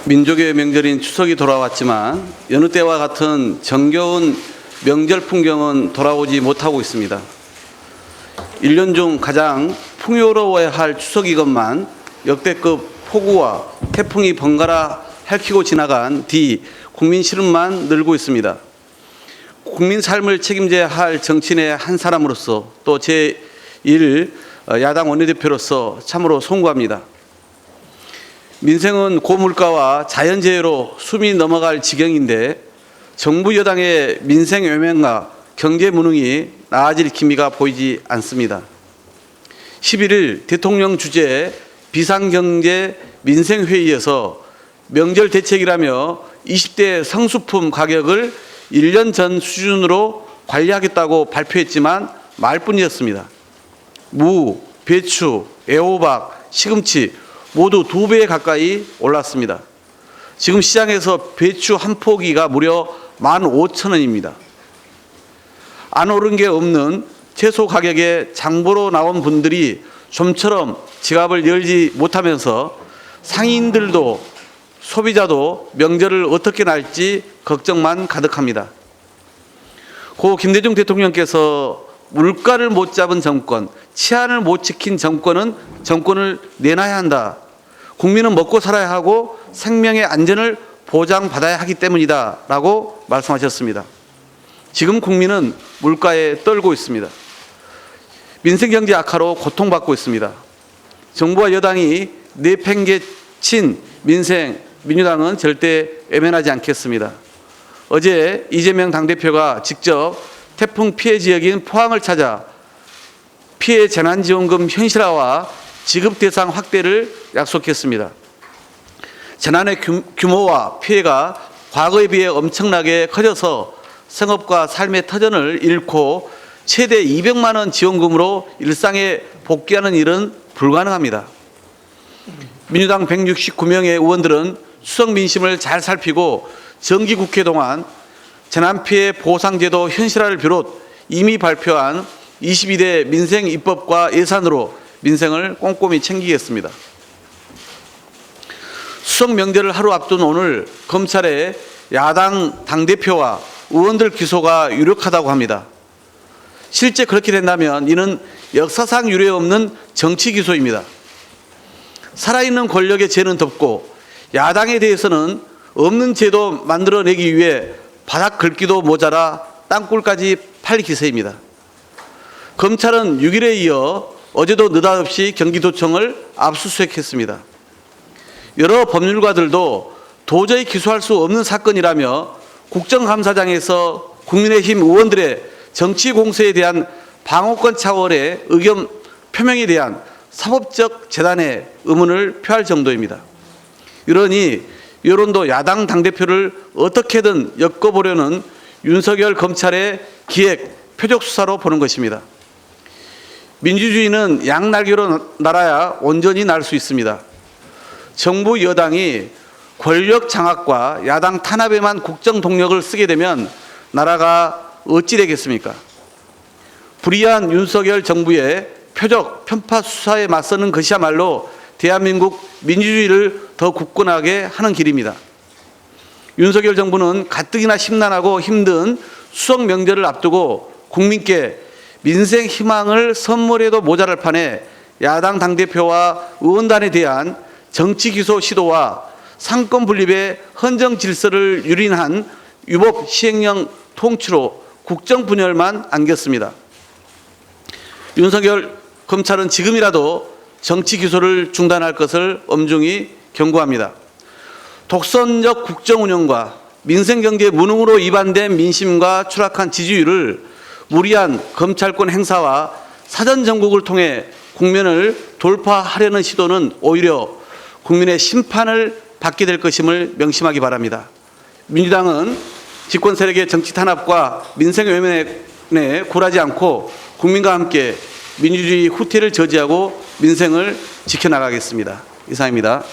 민족의 명절인 추석이 돌아왔지만 여느 때와 같은 정겨운 명절 풍경은 돌아오지 못하고 있습니다. 1년 중 가장 풍요로워야 할 추석이건만 역대급 폭우와 태풍이 번갈아 핥히고 지나간 뒤 국민 시름만 늘고 있습니다. 국민 삶을 책임져야 할 정치인의 한 사람으로서 또 제1 야당 원내대표로서 참으로 송구합니다. 민생은 고물가와 자연재해로 숨이 넘어갈 지경인데 정부 여당의 민생 외면과 경제 무능이 나아질 기미가 보이지 않습니다. 11일 대통령 주재 비상경제 민생회의에서 명절 대책이라며 20대 성수품 가격을 1년 전 수준으로 관리하겠다고 발표했지만 말뿐이었습니다. 무, 배추, 애호박, 시금치 모두 2배 가까이 올랐습니다. 지금 시장에서 배추 한 포기가 무려 15,000원입니다. 안 오른 게 없는 채소 가격에 장보러 나온 분들이 좀처럼 지갑을 열지 못하면서 상인들도 소비자도 명절을 어떻게 날지 걱정만 가득합니다. 고 김대중 대통령께서 물가를 못 잡은 정권, 치안을 못 지킨 정권은 정권을 내놔야 한다. 국민은 먹고 살아야 하고 생명의 안전을 보장받아야 하기 때문이다 라고 말씀하셨습니다. 지금 국민은 물가에 떨고 있습니다. 민생경제 악화로 고통받고 있습니다. 정부와 여당이 내팽개친 민생, 민주당은 절대 외면하지 않겠습니다. 어제 이재명 당대표가 직접 태풍 피해 지역인 포항을 찾아 피해 재난지원금 현실화와 지급 대상 확대를 약속했습니다. 재난의 규모와 피해가 과거에 비해 엄청나게 커져서 생업과 삶의 터전을 잃고 최대 200만 원 지원금으로 일상에 복귀하는 일은 불가능합니다. 민주당 169명의 의원들은 수석 민심을 잘 살피고 정기국회 동안 재난피해 보상제도 현실화를 비롯 이미 발표한 22대 민생 입법과 예산으로 민생을 꼼꼼히 챙기겠습니다. 수석 명절을 하루 앞둔 오늘 검찰의 야당 당대표와 의원들 기소가 유력하다고 합니다. 실제 그렇게 된다면 이는 역사상 유례 없는 정치 기소입니다. 살아있는 권력의 죄는 덮고 야당에 대해서는 없는 죄도 만들어내기 위해 바닥 긁기도 모자라 땅굴까지 팔 기세입니다. 검찰은 6일에 이어 어제도 느닷없이 경기도청을 압수수색했습니다. 여러 법률가들도 도저히 기소할 수 없는 사건이라며 국정감사장에서 국민의힘 의원들의 정치 공세에 대한 방어권 차원의 의견 표명에 대한 사법적 재단의 의문을 표할 정도입니다. 이러니 여론도 야당 당대표를 어떻게든 엮어보려는 윤석열 검찰의 기획 표적 수사로 보는 것입니다. 민주주의는 양날개로 날아야 온전히 날 수 있습니다. 정부 여당이 권력 장악과 야당 탄압에만 국정 동력을 쓰게 되면 나라가 어찌 되겠습니까? 불의한 윤석열 정부의 표적 편파 수사에 맞서는 것이야말로 대한민국 민주주의를 더 굳건하게 하는 길입니다. 윤석열 정부는 가뜩이나 심란하고 힘든 수석 명절을 앞두고 국민께 민생 희망을 선물해도 모자랄 판에 야당 당대표와 의원단에 대한 정치 기소 시도와 상권 분립의 헌정 질서를 유린한 위법 시행령 통치로 국정 분열만 안겼습니다. 윤석열 검찰은 지금이라도 정치 기소를 중단할 것을 엄중히 경고합니다. 독선적 국정 운영과 민생경제 무능으로 위반된 민심과 추락한 지지율을 무리한 검찰권 행사와 사전 정국을 통해 국면을 돌파하려는 시도는 오히려 국민의 심판을 받게 될 것임을 명심하기 바랍니다. 민주당은 집권 세력의 정치 탄압과 민생 외면에 굴하지 않고 국민과 함께 민주주의 후퇴를 저지하고 민생을 지켜나가겠습니다. 이상입니다.